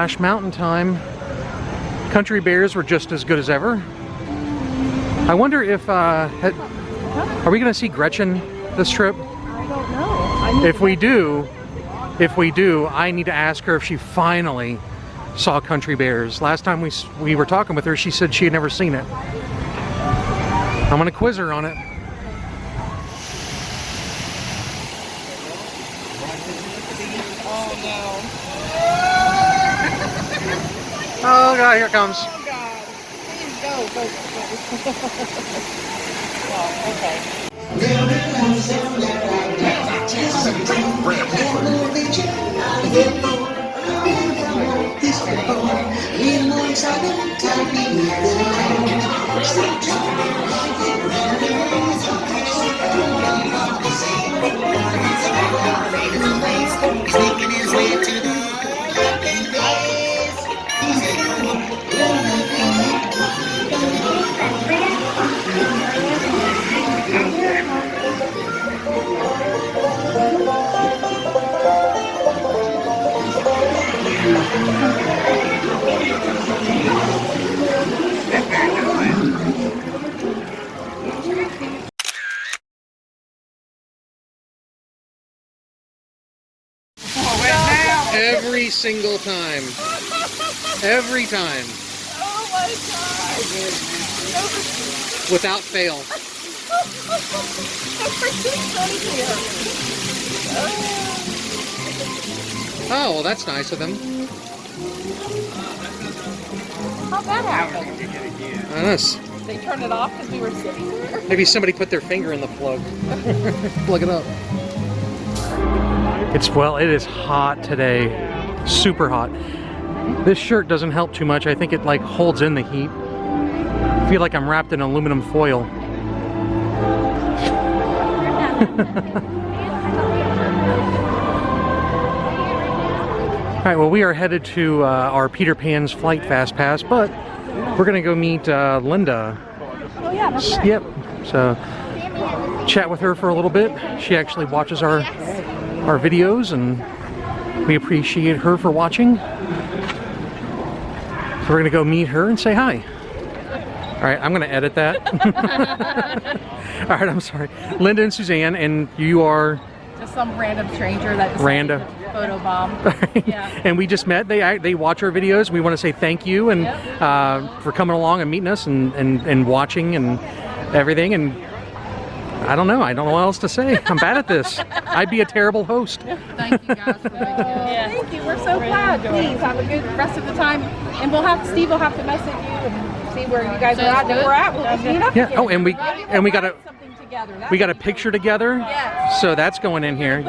Splash Mountain time. Country bears were just as good as ever. I wonder if, are we going to see Gretchen this trip? I don't know. If we do, I need to ask her if she finally saw country bears. Last time we were talking with her, she said she had never seen it. I'm going to quiz her on it. Oh God, here it comes. Oh God. Please go. Oh, okay. Every single time. Every time. Oh my God. Without fail. Oh, well, that's nice of them. How'd that happen? Nice. They turned it off because we were sitting there? Maybe somebody put their finger in the plug. Plug it up. It is hot today. Super hot. This shirt doesn't help too much. I think it like holds in the heat. I feel like I'm wrapped in aluminum foil. Alright, well, we are headed to our Peter Pan's Flight Fast Pass, but we're going to go meet Linda. Oh yeah, that's right. Yep. So, chat with her for a little bit. She actually watches our videos, and we appreciate her for watching. So we're going to go meet her and say hi. Alright, I'm going to edit that. Alright, I'm sorry. Linda and Suzanne, and you are... Just some random stranger that decided to photobomb. Yeah. And we just met. They watch our videos. We want to say thank you and for coming along and meeting us and watching and everything. And I don't know what else to say. I'm bad at this. I'd be a terrible host. Thank you guys for being here. Thank you. We're so glad. Please have a good rest of the time. And Steve will have to message you and see where you guys are at. We're at. We'll just meet up again. Oh, and we got a picture together. Yes. So that's going in here.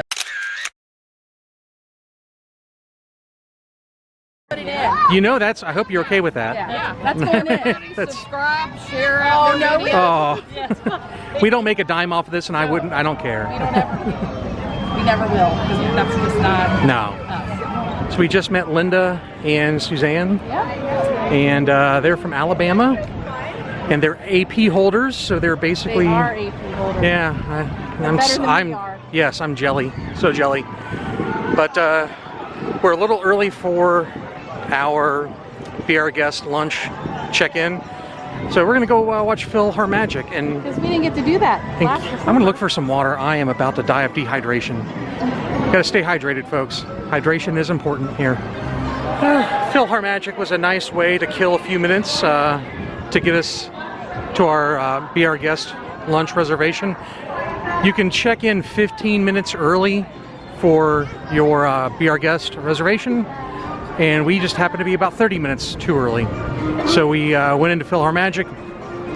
Put it in. You know, I hope you're okay with that. Yeah, that's going in. Subscribe, share out. We don't make a dime off of this, and I don't care. We never will, because that's just not No. us. So we just met Linda and Suzanne. Yeah. And they're from Alabama. And they're AP holders, so they're basically... They are AP holders. Yeah. Yes, I'm jelly. So jelly. But we're a little early for our Be Our Guest lunch check-in. So we're going to go watch Phil Magic. And because we didn't get to do that. I'm going to look for some water. I am about to die of dehydration. Got to stay hydrated, folks. Hydration is important here. Phil Magic was a nice way to kill a few minutes to get us to our Be Our Guest lunch reservation. You can check in 15 minutes early for your Be Our Guest reservation, and we just happened to be about 30 minutes too early. So we went into Phil Magic,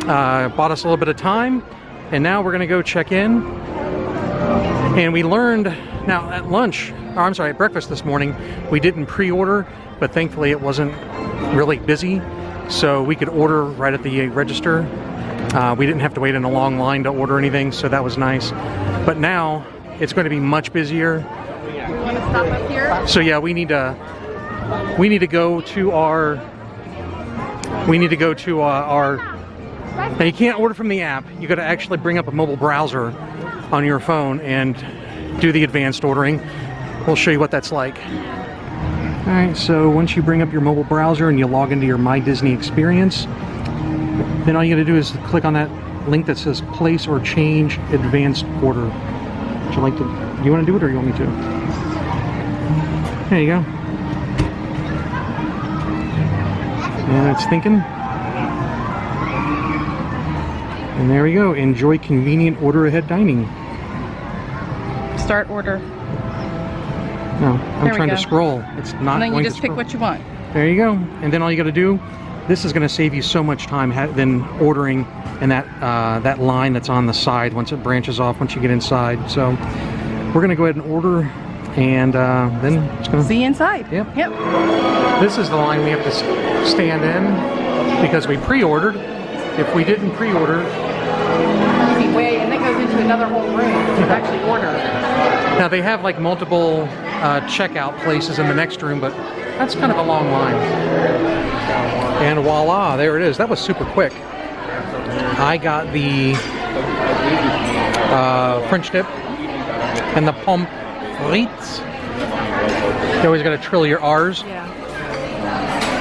bought us a little bit of time, and now we're going to go check in. And we learned, now at breakfast this morning, we didn't pre-order, but thankfully it wasn't really busy, so we could order right at the register. We didn't have to wait in a long line to order anything, so that was nice. But now it's going to be much busier. You want to stop up here? So yeah, we need to go to our. Now you can't order from the app. You got to actually bring up a mobile browser on your phone and do the advanced ordering. We'll show you what that's like. Alright, so once you bring up your mobile browser and you log into your My Disney experience, then all you gotta do is click on that link that says place or change advanced order. Would you like to, do you want to do it or you want me to? There you go. And it's thinking. And there we go. Enjoy convenient order ahead dining. Start order. No, I'm trying to scroll. It's not. And then you going just to pick scroll. what you want. There you go. And then all you got to do, this is going to save you so much time than ordering in that line that's on the side once it branches off once you get inside. So we're going to go ahead and order, and then it's going to see you inside. Yep. Yep. This is the line we have to stand in because we pre-ordered. If we didn't pre-order, wait, and that goes into another whole room to actually order. Now they have like multiple checkout places in the next room, but that's kind of a long line. And voila, there it is. That was super quick. I got the French dip and the pommes frites. You always got to trill your R's. Yeah.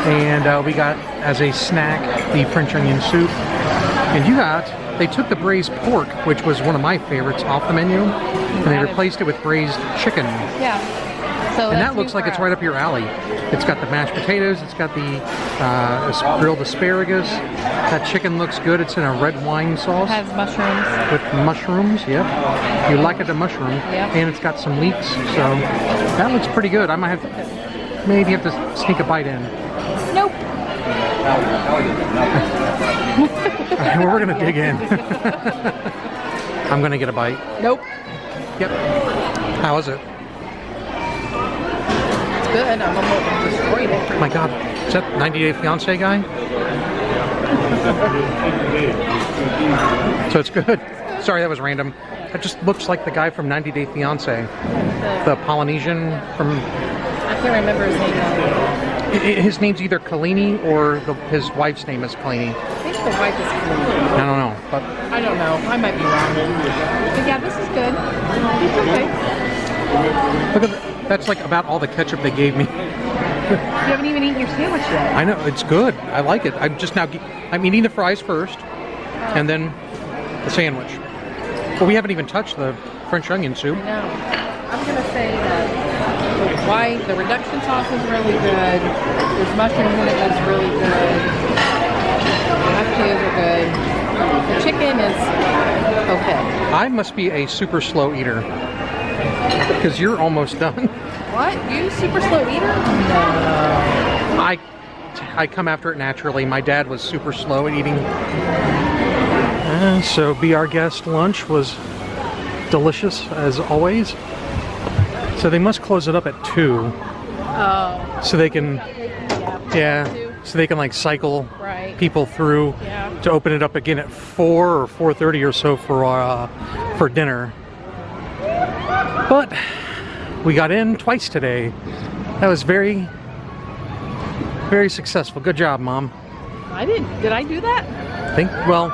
And we got as a snack the French onion soup. And you got, they took the braised pork, which was one of my favorites, off the menu, and they replaced it with braised chicken. Yeah. So and that looks like it's right up your alley. It's got the mashed potatoes, it's got the grilled asparagus. That chicken looks good. It's in a red wine sauce. It has mushrooms. With mushrooms, yep. You like it, the mushroom. Yep. And it's got some leeks, so that looks pretty good. I might have to, maybe have to sneak a bite in. Nope. We're gonna dig in. I'm gonna get a bite. Nope. Yep. How is it? It's good. I'm almost destroyed it. My God, is that 90 Day Fiancé guy? So it's good. Sorry, that was random. It just looks like the guy from 90 Day Fiancé, the Polynesian from. I can't remember his name. His name's either Kalini or his wife's name is Kalini. I think the wife is Kalini. I don't know, but I don't know. I might be wrong. But yeah, this is good. It's okay. look at that's like about all the ketchup they gave me. You haven't even eaten your sandwich yet. I know, it's good. I like it. I'm eating the fries first, and then the sandwich. But we haven't even touched the French onion soup. No. I'm gonna say that the reduction sauce is really good. There's mushrooms in it that's really good. The mashed potatoes are good. The chicken is okay. I must be a super slow eater because you're almost done. What? You super slow eater? No. I come after it naturally. My dad was super slow at eating. So Be Our Guest lunch was delicious as always. So they must close it up at 2. Oh. So they can, so they can like cycle people through to open it up again at 4 or 4:30 or so for dinner. But we got in twice today. That was very, very successful. Good job, Mom. I didn't. Did I do that? Well,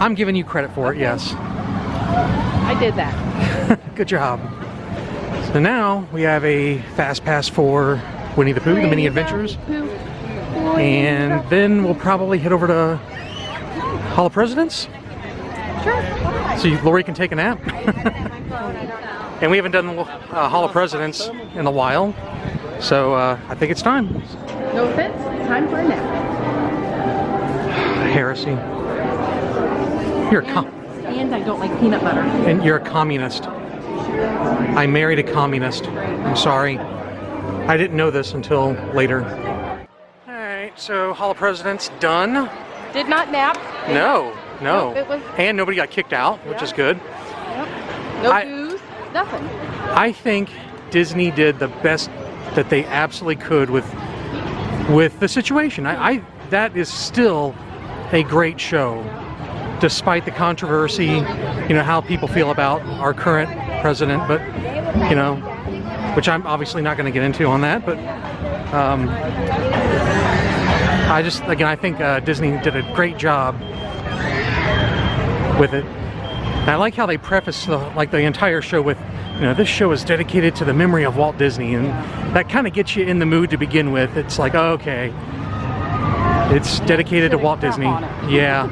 I'm giving you credit for it, yes. I did that. Good job. So now we have a fast pass for Winnie the Pooh, the Mini Adventures. And then we'll probably head over to Hall of Presidents. Sure. So Lori can take a nap. And we haven't done Hall of Presidents in a while. So I think it's time. No offense, time for a nap. Heresy. And I don't like peanut butter. And you're a communist. I married a communist. I'm sorry. I didn't know this until later. Alright, so Hall of Presidents done. Did not nap. No. Nope, it was... And nobody got kicked out, which is good. Yep. No booze, nothing. I think Disney did the best that they absolutely could with the situation. That is still a great show, despite the controversy, you know, how people feel about our current president, but, you know, which I'm obviously not going to get into on that, but I think Disney did a great job with it. I like how they preface the entire show with, you know, this show is dedicated to the memory of Walt Disney, and that kind of gets you in the mood to begin with. It's like, oh, okay, it's dedicated to Walt Disney. Yeah,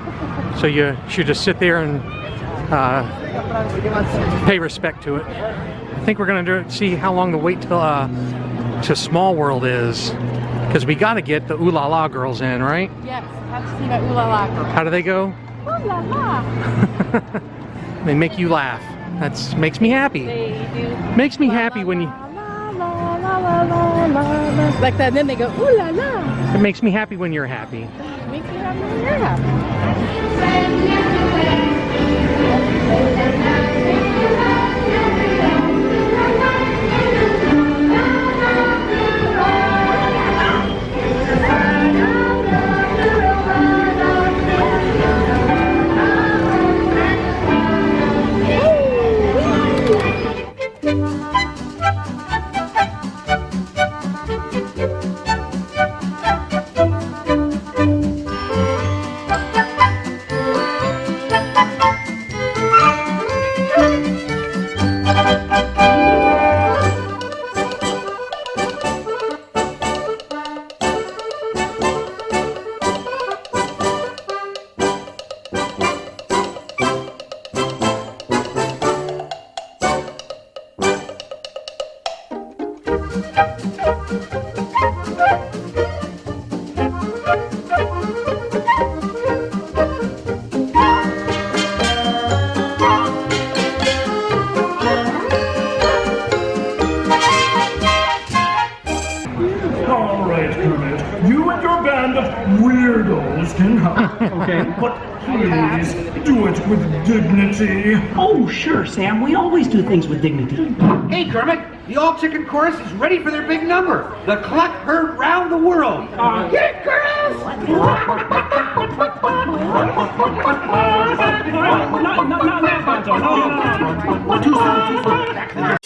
so you should just sit there and pay respect to it. I think we're gonna see how long the wait to Small World is, because we got to get the Ooh La La girls in, right? Yes, have to see that Ooh La La girl. How do they go? Ooh La La. They make you laugh. That's makes me happy. They do. Makes me happy when you. Like that, and then they go Ooh La La. It makes me happy when you're happy. Makes me happy when you're happy. All right, Kermit. You and your band of weirdos can have. Okay. But please, do it with dignity. Oh, sure, Sam. We always do things with dignity. Hey, Kermit, the all-chicken chorus is ready for their big number. The cluck heard round the world. Get it, girls! Not that, Tonto. No. Too soon.